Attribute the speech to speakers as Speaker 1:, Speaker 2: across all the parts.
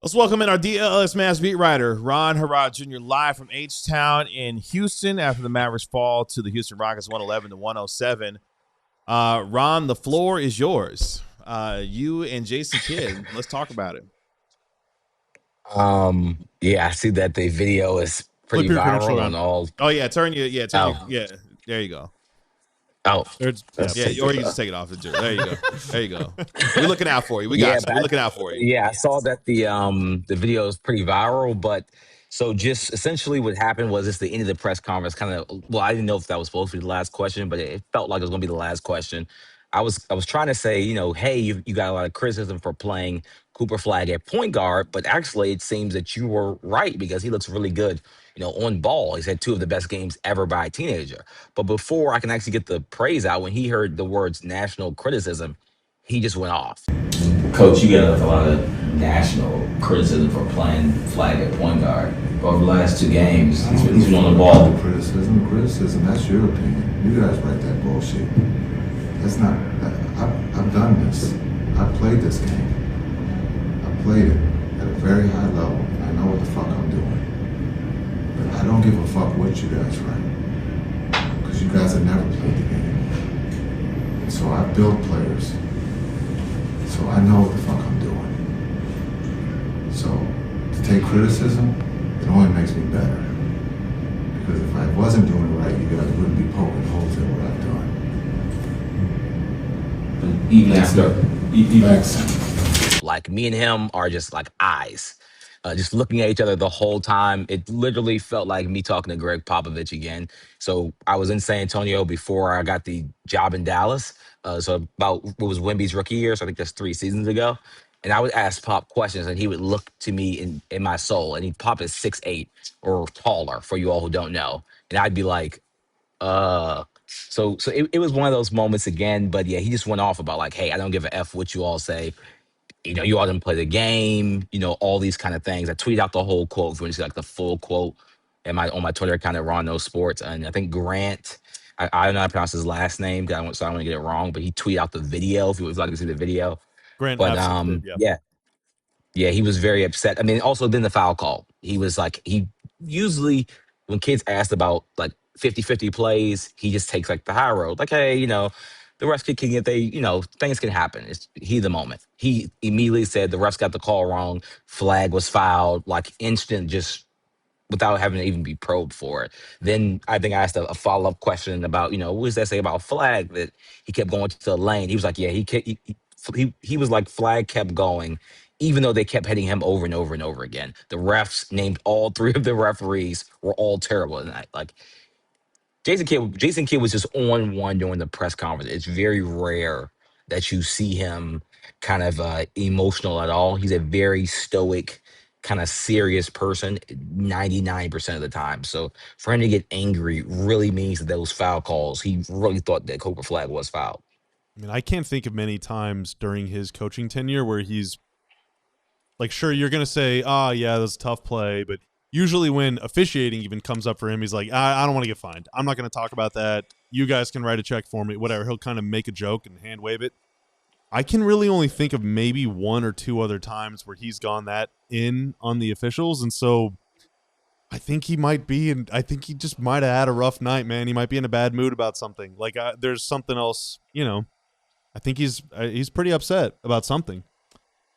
Speaker 1: Let's welcome in our DLLS Mavs beat writer, Ron Harrod Jr., live from H-Town in Houston after the Mavericks fall to the Houston Rockets 111-107. Ron, the floor is yours. You and Jason Kidd, let's talk about it.
Speaker 2: Yeah, I see that the video is pretty viral on all.
Speaker 1: Oh yeah, there you go.
Speaker 2: Oh,
Speaker 1: yeah, or you can just take it off the jury. There you go. We're looking out for you. We got you. We're looking out for you.
Speaker 2: Yeah, I saw that the video is pretty viral, but so just essentially what happened was it's the end of the press conference. Kind of, well, I didn't know if that was supposed to be the last question, but it felt like it was going to be the last question. I was trying to say, hey, you got a lot of criticism for playing Cooper Flagg at point guard, but actually it seems that you were right because he looks really good, on ball. He's had two of the best games ever by a teenager. But before I can actually get the praise out, when he heard the words national criticism, he just went off.
Speaker 3: Coach, you got a lot of national criticism for playing Flagg at point guard. Over the last two games, he's been on the ball.
Speaker 4: Criticism, that's your opinion. You guys write that bullshit. That's not, I've done this. I've played this game. I played it at a very high level, and I know what the fuck I'm doing. But I don't give a fuck what you guys write, because you guys have never played the game. And so I build players, so I know what the fuck I'm doing. So to take criticism, it only makes me better. Because if I wasn't doing it right, you guys wouldn't be poking holes in what I've done.
Speaker 3: But even
Speaker 2: like me and him are just like eyes. Just looking at each other the whole time. It literally felt like me talking to Greg Popovich again. So I was in San Antonio before I got the job in Dallas. So about what was Wemby's rookie year, so I think that's 3 seasons ago. And I would ask Pop questions, and he would look to me in my soul. And Pop is 6'8" or taller, for you all who don't know. And I'd be like, So it was one of those moments again. But yeah, he just went off about like, hey, I don't give a F what you all say. You all didn't play the game, all these kind of things. I tweeted out the whole quote if you want to see like the full quote on my Twitter account at Ron No Sports. And I think Grant, I don't know how to pronounce his last name, so I don't want to get it wrong, but he tweeted out the video if you would like to see the video.
Speaker 1: Grant,
Speaker 2: but yeah, he was very upset. I mean, also then the foul call. He was like, he usually when kids asked about like 50-50 plays, he just takes like the high road. Like, hey, the refs can get things can happen. It's heat of the moment. He immediately said the refs got the call wrong. Flagg was fouled, like instant, just without having to even be probed for it. Then I think I asked a follow-up question about, what does that say about Flagg that he kept going to the lane? He was like, yeah, he was like Flagg kept going, even though they kept hitting him over and over and over again. The refs named all 3 of the referees were all terrible tonight. Like, Jason Kidd was just on one during the press conference. It's very rare that you see him kind of emotional at all. He's a very stoic, kind of serious person 99% of the time. So for him to get angry really means that those foul calls, he really thought that Cooper Flagg was fouled.
Speaker 5: I mean, I can't think of many times during his coaching tenure where he's like, sure, you're going to say, yeah, that's a tough play, but usually when officiating even comes up for him, he's like, I don't want to get fined. I'm not going to talk about that. You guys can write a check for me, whatever. He'll kind of make a joke and hand wave it. I can really only think of maybe 1 or 2 other times where he's gone that in on the officials. And so I think he might be, and I think he just might have had a rough night, man. He might be in a bad mood about something. Like there's something else, I think he's pretty upset about something.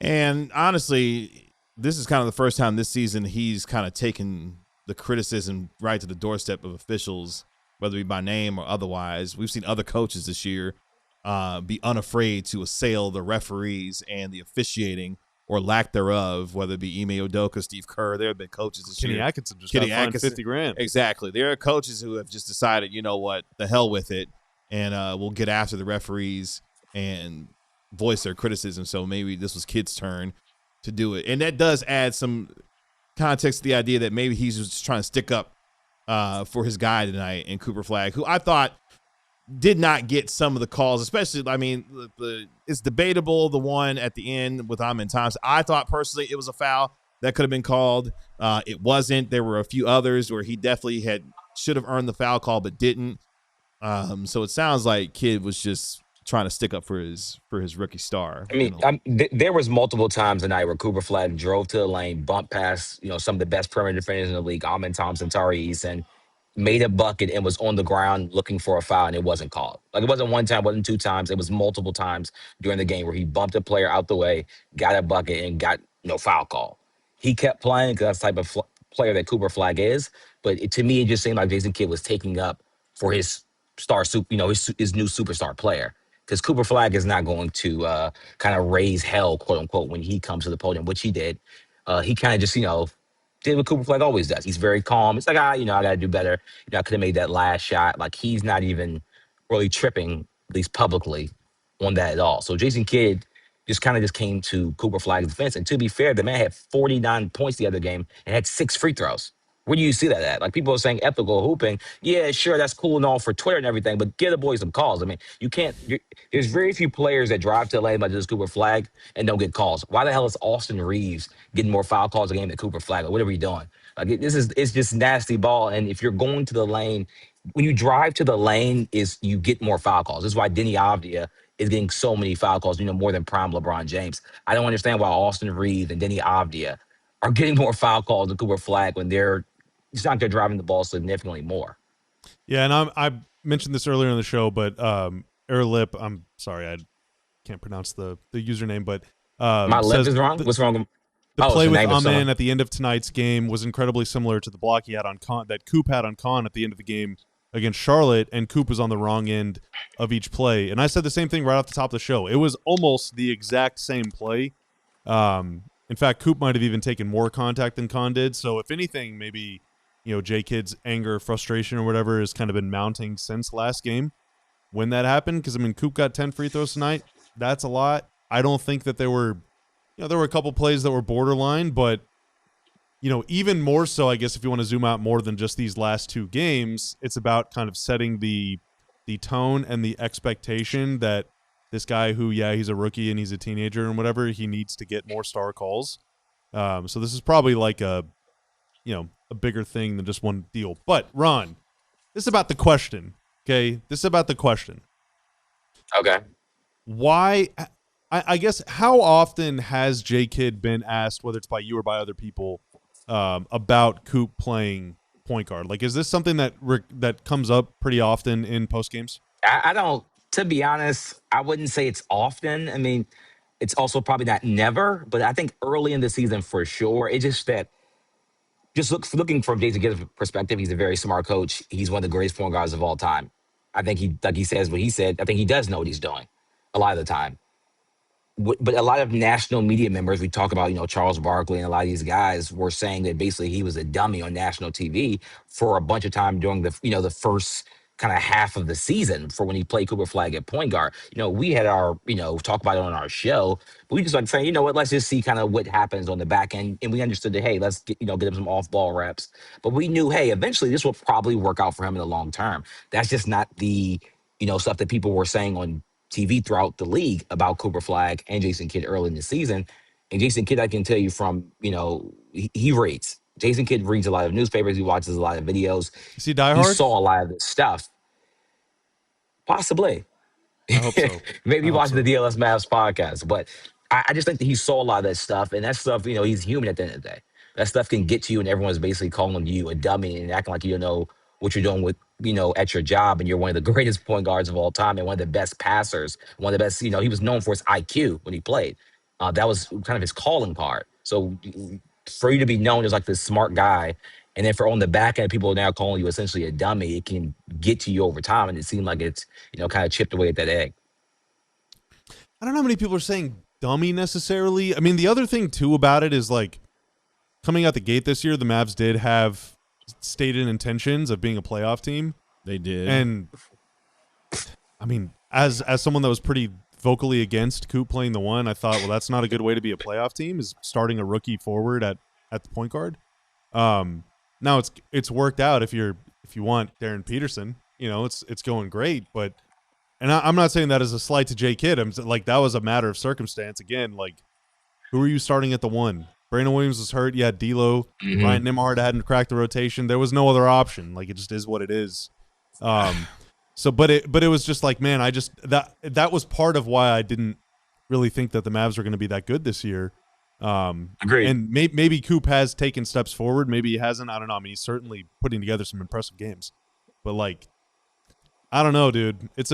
Speaker 1: And honestly, this is kind of the first time this season he's kind of taken the criticism right to the doorstep of officials, whether it be by name or otherwise. We've seen other coaches this year be unafraid to assail the referees and the officiating or lack thereof, whether it be Ime Udoka, Steve Kerr. There have been coaches this year.
Speaker 5: Kenny Atkinson just got fined $50,000.
Speaker 1: Exactly. There are coaches who have just decided, you know what, the hell with it, and we'll get after the referees and voice their criticism. So maybe this was Kidd's turn to do it. And that does add some context to the idea that maybe he's just trying to stick up for his guy tonight in Cooper Flagg, who I thought did not get some of the calls, especially, I mean, it's debatable, the one at the end with Amin Thompson. I thought personally it was a foul that could have been called. It wasn't. There were a few others where he definitely should have earned the foul call but didn't. So it sounds like Kidd was just trying to stick up for his rookie star.
Speaker 2: I mean, there was multiple times tonight where Cooper Flagg drove to the lane, bumped past, some of the best perimeter defenders in the league, Amin Thompson, Tari Eason, made a bucket and was on the ground looking for a foul, and it wasn't called. Like, it wasn't one time, wasn't two times. It was multiple times during the game where he bumped a player out the way, got a bucket, and got no foul call. He kept playing because that's the type of player that Cooper Flagg is. But to me, it just seemed like Jason Kidd was taking up for his his new superstar player. Because Cooper Flagg is not going to kind of raise hell, quote unquote, when he comes to the podium, which he did. He kind of just, did what Cooper Flagg always does. He's very calm. It's like, I got to do better. I could have made that last shot. Like, he's not even really tripping, at least publicly, on that at all. So Jason Kidd just came to Cooper Flagg's defense. And to be fair, the man had 49 points the other game and had 6 free throws. Where do you see that at? Like, people are saying ethical hooping. Yeah, sure, that's cool and all for Twitter and everything, but give the boy some calls. I mean, there's very few players that drive to LA by just Cooper Flagg and don't get calls. Why the hell is Austin Reeves getting more foul calls a game than Cooper Flagg? Like, what are we doing? Like, it's just nasty ball. And if you're going to the lane, when you drive to the lane, you get more foul calls. This is why Denny Avdia is getting so many foul calls, more than prime LeBron James. I don't understand why Austin Reeves and Denny Avdia are getting more foul calls than Cooper Flagg when it's not they're driving the ball significantly more.
Speaker 5: Yeah, and I mentioned this earlier in the show, but Erlip, I'm sorry, I can't pronounce the username, but
Speaker 2: my lip is wrong. What's wrong?
Speaker 5: The play with Amen at the end of tonight's game was incredibly similar to the block he had on that Coop had on Khan at the end of the game against Charlotte, and Coop was on the wrong end of each play. And I said the same thing right off the top of the show. It was almost the exact same play. In fact, Coop might have even taken more contact than Khan did. So if anything, maybe J Kidd's anger, frustration, or whatever has kind of been mounting since last game when that happened. Because Coop got 10 free throws tonight. That's a lot. I don't think that there were a couple plays that were borderline, but even more so, I guess if you want to zoom out more than just these last 2 games, it's about kind of setting the tone and the expectation that this guy who, he's a rookie and he's a teenager and whatever, he needs to get more star calls. So this is probably like a bigger thing than just one deal. But Ron, this is about the question. Okay, this is about the question.
Speaker 2: Okay.
Speaker 5: Why? I guess how often has J Kidd been asked, whether it's by you or by other people, about Coop playing point guard? Like, is this something that comes up pretty often in post games?
Speaker 2: I don't. To be honest, I wouldn't say it's often. I mean, it's also probably not never, but I think early in the season for sure. It's just that. Looking from Jason Kidd's perspective, he's a very smart coach. He's one of the greatest point guards of all time. I think he says what he said. I think he does know what he's doing a lot of the time. But a lot of national media members, we talk about, Charles Barkley and a lot of these guys were saying that basically he was a dummy on national TV for a bunch of time during the first kind of half of the season for when he played Cooper Flagg at point guard. We had our, talk about it on our show, but we just like saying, let's just see kind of what happens on the back end. And we understood that, hey, let's get him some off ball reps. But we knew, hey, eventually this will probably work out for him in the long term. That's just not the, stuff that people were saying on TV throughout the league about Cooper Flagg and Jason Kidd early in the season. And Jason Kidd, I can tell you from, he reads. Jason Kidd reads a lot of newspapers. He watches a lot of videos.
Speaker 5: Is he diehard?
Speaker 2: He saw a lot of this stuff. Possibly.
Speaker 5: I hope so.
Speaker 2: Maybe he watched the DLLS Mavs podcast. But I just think that he saw a lot of that stuff. And that stuff, he's human at the end of the day. That stuff can get to you, and everyone's basically calling you a dummy and acting like you don't know what you're doing with, at your job, and you're one of the greatest point guards of all time and one of the best passers, one of the best, he was known for his IQ when he played. That was kind of his calling card. So for you to be known as like this smart guy, and then for on the back end, people are now calling you essentially a dummy, it can get to you over time. And it seemed like it's, kind of chipped away at that egg.
Speaker 5: I don't know how many people are saying dummy necessarily. I mean, the other thing too about it is like coming out the gate this year, the Mavs did have stated intentions of being a playoff team.
Speaker 1: They did.
Speaker 5: And I mean, as someone that was pretty vocally against Coop playing the one, I thought, well, that's not a good way to be a playoff team, is starting a rookie forward at the point guard. Now it's worked out if you want Darren Peterson, it's going great, but I'm not saying that as a slight to J Kidd. I'm like, that was a matter of circumstance. Again, like, who are you starting at the one? Brandon Williams was hurt. You had D'Lo.
Speaker 2: Mm-hmm.
Speaker 5: Ryan Nembhard hadn't cracked the rotation. There was no other option. Like, it just is what it is. So, but it was just like, man, that was part of why I didn't really think that the Mavs were going to be that good this year.
Speaker 2: Agreed.
Speaker 5: And maybe Coop has taken steps forward. Maybe he hasn't. I don't know. I mean, he's certainly putting together some impressive games. But like, I don't know, dude. It's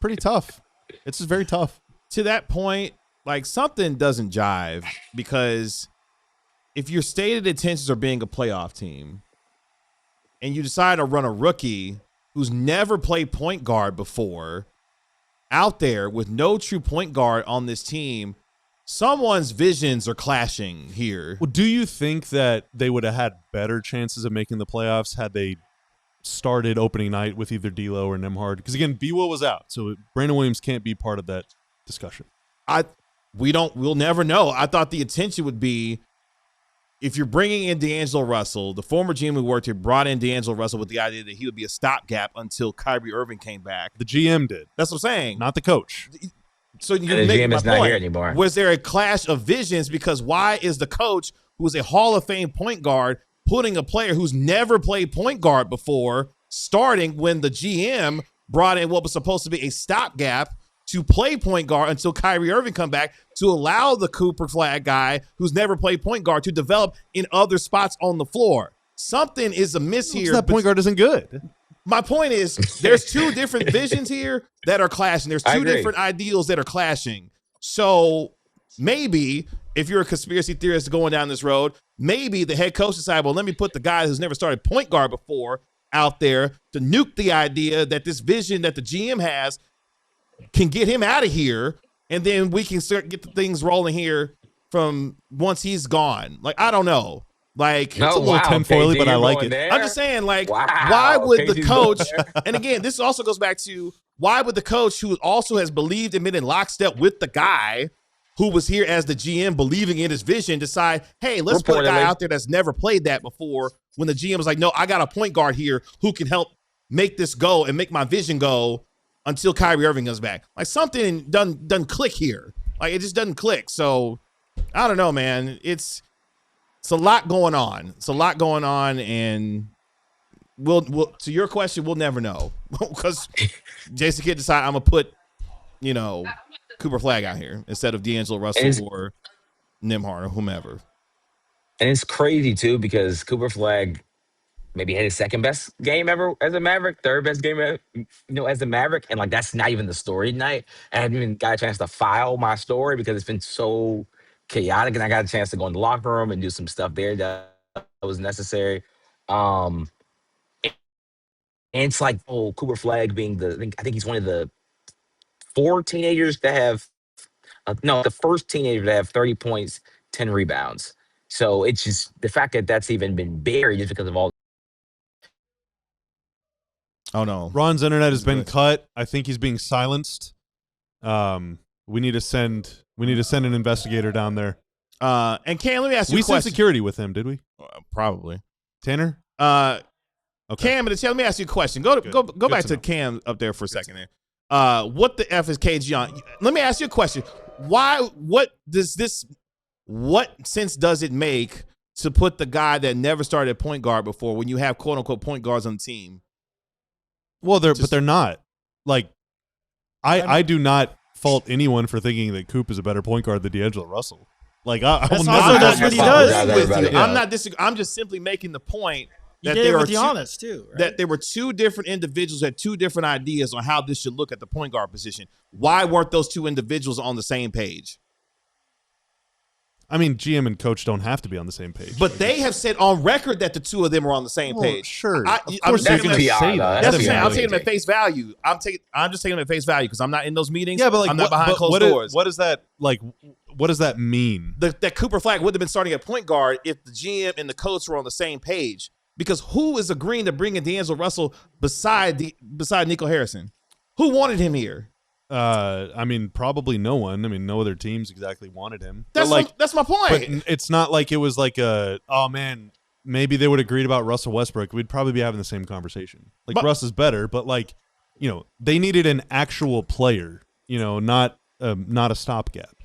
Speaker 5: pretty tough. It's just very tough.
Speaker 1: To that point, like something doesn't jive because if your stated intentions are being a playoff team and you decide to run a rookie who's never played point guard before out there with no true point guard on this team, someone's visions are clashing here.
Speaker 5: Well, do you think that they would have had better chances of making the playoffs had they started opening night with either D'Lo or Nembhard? Because again, B-Will was out, so Brandon Williams can't be part of that discussion.
Speaker 1: We'll never know. I thought the intention would be if you're bringing in D'Angelo Russell, the former GM who worked here brought in D'Angelo Russell with the idea that he would be a stopgap until Kyrie Irving came back.
Speaker 5: The GM did.
Speaker 1: That's what I'm saying.
Speaker 5: Not the coach.
Speaker 1: So you
Speaker 2: And the
Speaker 1: make
Speaker 2: GM
Speaker 1: my
Speaker 2: is not
Speaker 1: point.
Speaker 2: here anymore.
Speaker 1: Was there a clash of visions? Because why is the coach, who is a Hall of Fame point guard, putting a player who's never played point guard before starting when the GM brought in what was supposed to be a stopgap to play point guard until Kyrie Irving come back to allow the Cooper Flagg guy who's never played point guard to develop in other spots on the floor? Something is amiss here.
Speaker 5: That point guard isn't good.
Speaker 1: My point is there's two different visions here that are clashing. There's two different ideals that are clashing. So maybe if you're a conspiracy theorist going down this road, maybe the head coach decided, well, let me put the guy who's never started point guard before out there to nuke the idea that this vision that the GM has can get him out of here, and then we can start get the things rolling here from once he's gone. Like, I don't know. Like,
Speaker 5: It's a little tinfoily, but I like it.
Speaker 2: There?
Speaker 1: I'm just saying, like,
Speaker 2: Wow,
Speaker 1: why would the
Speaker 2: KG's
Speaker 1: coach,
Speaker 2: going there.
Speaker 1: and again, this also goes back to why would the coach who also has believed and been in lockstep with the guy who was here as the GM believing in his vision decide, hey, let's put a guy
Speaker 2: Reportedly.
Speaker 1: out there that's never played that before when the GM was like, no, I got a point guard here who can help make this go and make my vision go until Kyrie Irving comes back. Like something doesn't click here. Like it just doesn't click. So I don't know, man. It's a lot going on. It's a lot going on, and we'll to your question, we'll never know because Jason Kidd decided I'm gonna put, Cooper Flagg out here instead of D'Angelo Russell or Nembhard or whomever.
Speaker 2: And it's crazy too because Cooper Flagg maybe had his second best game ever as a Maverick, third best game as a Maverick, and like that's not even the story tonight. I haven't even got a chance to file my story because it's been so chaotic, and I got a chance to go in the locker room and do some stuff there that was necessary. And it's like, Cooper Flagg being I think he's one of the four teenagers to have, the first teenager to have 30 points, 10 rebounds. So it's just the fact that that's even been buried just because of all.
Speaker 1: Oh no,
Speaker 5: Ron's internet has been cut. I think he's being silenced. We need to send an investigator down there.
Speaker 1: And Cam, let me ask you a
Speaker 5: We
Speaker 1: question.
Speaker 5: sent security with him, did we?
Speaker 1: Probably.
Speaker 5: Tanner?
Speaker 1: Okay.
Speaker 5: Okay.
Speaker 1: Cam, let me ask you a question. Go back to Cam up there for a second there. What the F is KG on? Let me ask you a question. What sense does it make to put the guy that never started at point guard before when you have quote unquote point guards on the team?
Speaker 5: Well, but they're not. Like, I do not fault anyone for thinking that Coop is a better point guard than D'Angelo Russell. Like, I will never.
Speaker 6: that's what he does.
Speaker 1: I'm not disagreeing. I'm just simply making the point
Speaker 6: He
Speaker 1: that
Speaker 6: did it
Speaker 1: there are
Speaker 6: with Giannis too. Right?
Speaker 1: that there were two different individuals who had two different ideas on how this should look at the point guard position. Why weren't those two individuals on the same page?
Speaker 5: I mean, GM and coach don't have to be on the same page.
Speaker 1: But they have said on record that the two of them are on the same page.
Speaker 5: Sure.
Speaker 1: Of course
Speaker 5: you're
Speaker 1: taking
Speaker 5: going to
Speaker 2: PR,
Speaker 5: say
Speaker 2: though.
Speaker 5: that.
Speaker 1: That's what I'm
Speaker 2: PR.
Speaker 1: saying. I'm taking them at face value. I'm just taking them at face value because I'm not in those meetings.
Speaker 5: Yeah, but like,
Speaker 1: I'm not behind closed doors.
Speaker 5: What does that like? What does that mean?
Speaker 1: That Cooper Flagg would have been starting at point guard if the GM and the coach were on the same page. Because who is agreeing to bring in D'Angelo Russell beside Nico Harrison? Who wanted him here?
Speaker 5: I mean, probably no one. I mean, no other teams exactly wanted him.
Speaker 1: That's my point.
Speaker 5: But it's not like it was like oh man, maybe they would have agreed about Russell Westbrook. We'd probably be having the same conversation. Like Russ is better, but like, they needed an actual player, not a stopgap.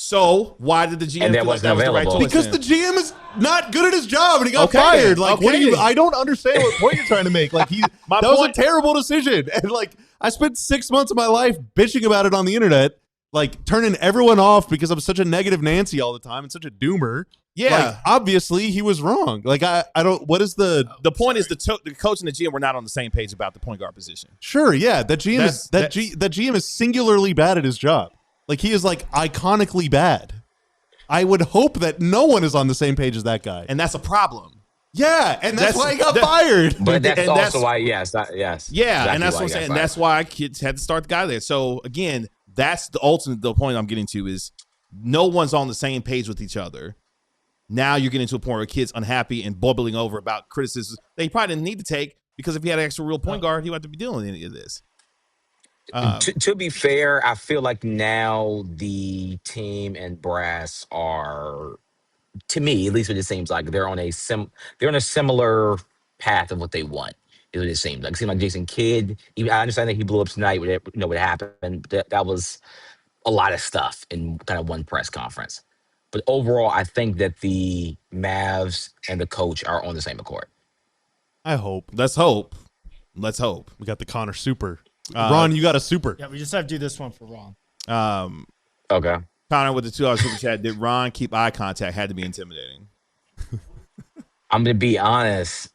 Speaker 1: So why did the GM
Speaker 2: And that
Speaker 1: feel like
Speaker 2: wasn't
Speaker 1: that was the right
Speaker 2: available.
Speaker 1: choice?
Speaker 5: Because
Speaker 1: then?
Speaker 5: the GM is not good at his job and he got
Speaker 1: Okay,
Speaker 5: fired.
Speaker 1: then.
Speaker 5: Like, what do you?
Speaker 1: Okay.
Speaker 5: I don't understand what point you're trying to make. Like, that was a terrible decision. And like, I spent 6 months of my life bitching about it on the internet, like turning everyone off because I'm such a negative Nancy all the time and such a doomer.
Speaker 1: Yeah.
Speaker 5: Like, obviously he was wrong. Like, I don't. What is the
Speaker 1: point is the coach and the GM were not on the same page about the point guard position.
Speaker 5: Sure, yeah. That GM
Speaker 1: That's-
Speaker 5: that GM is singularly bad at his job. Like, he is like iconically bad. I would hope that no one is on the same page as that guy.
Speaker 1: And that's a problem.
Speaker 5: Yeah, and that's why he got
Speaker 1: that-
Speaker 5: fired.
Speaker 2: But that's
Speaker 1: And
Speaker 2: also
Speaker 1: that's-
Speaker 2: why, yes. Yes.
Speaker 1: Yeah,
Speaker 2: exactly
Speaker 1: and that's
Speaker 2: why
Speaker 1: what I'm
Speaker 2: he got
Speaker 1: saying.
Speaker 2: fired.
Speaker 1: That's why kids had to start the guy there. So again, that's the point I'm getting to is no one's on the same page with each other. Now you're getting to a point where kids unhappy and bubbling over about criticisms they probably didn't need to take, because if he had an extra real point guard, he wouldn't have to be dealing with any of this.
Speaker 2: To be fair, I feel like now the team and brass are, to me, at least what it seems like, they're on a similar path of what they want. Is what it seems like. It seemed like Jason Kidd. I understand that he blew up tonight. What happened? That was a lot of stuff in kind of one press conference. But overall, I think that the Mavs and the coach are on the same accord.
Speaker 5: I hope.
Speaker 1: Let's hope. Let's hope.
Speaker 5: We got the Connor super. Ron, you got a super.
Speaker 6: Yeah, we just have to do this one for Ron.
Speaker 2: Okay.
Speaker 1: Connor with the $2 super chat. Did Ron keep eye contact? Had to be intimidating.
Speaker 2: I'm gonna be honest.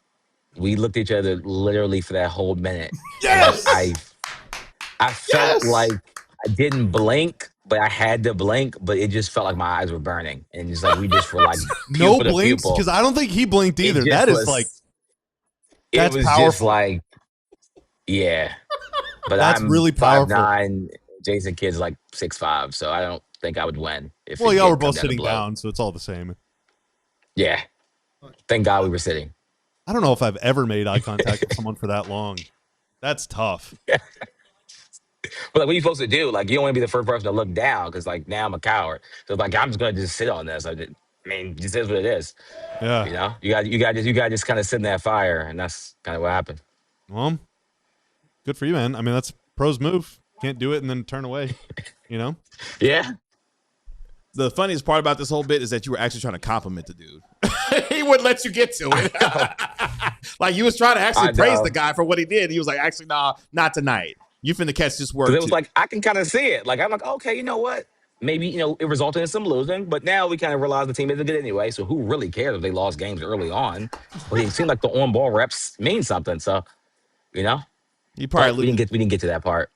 Speaker 2: We looked at each other literally for that whole minute.
Speaker 5: Yes!
Speaker 2: I felt like I didn't blink, but I had to blink, but it just felt like my eyes were burning. And it's like we just were like
Speaker 5: No
Speaker 2: pupil to
Speaker 5: blinks?
Speaker 2: pupil.
Speaker 5: Because I don't think he blinked
Speaker 2: It
Speaker 5: either.
Speaker 2: just
Speaker 5: That is
Speaker 2: was-
Speaker 5: like,
Speaker 2: it
Speaker 5: that's
Speaker 2: was
Speaker 5: powerful.
Speaker 2: just like, yeah. But
Speaker 5: That's
Speaker 2: I'm
Speaker 5: really powerful.
Speaker 2: 5'9", Jason Kidd's like 6'5", so I don't think I would win. If
Speaker 5: well,
Speaker 2: it
Speaker 5: y'all
Speaker 2: did
Speaker 5: were
Speaker 2: come
Speaker 5: both
Speaker 2: to
Speaker 5: sitting
Speaker 2: blow.
Speaker 5: down, so it's all the same.
Speaker 2: Yeah. Thank God we were sitting.
Speaker 5: I don't know if I've ever made eye contact with someone for that long. That's tough.
Speaker 2: But like, what are you supposed to do? Like, you don't want to be the first person to look down because, like, now I'm a coward. So, like, I'm just gonna just sit on this. I mean, just is what it is.
Speaker 5: Yeah.
Speaker 2: You know, you got to just kind of sit in that fire, and that's kind of what happened.
Speaker 5: Well, good for you, man. I mean, that's pros move. Can't do it and then turn away. You know?
Speaker 2: Yeah.
Speaker 1: The funniest part about this whole bit is that you were actually trying to compliment the dude. He wouldn't let you get to it. Like, you was trying to actually praise the guy for what he did. He was like, actually, nah, not tonight. You finna catch this word.
Speaker 2: Because it was like, I can kind of see it. Like, I'm like, okay, you know what? Maybe, it resulted in some losing, but now we kind of realize the team isn't good anyway. So who really cares if they lost games early on? But it seemed like the on-ball reps mean something. So,
Speaker 1: he probably
Speaker 2: we didn't get to that part.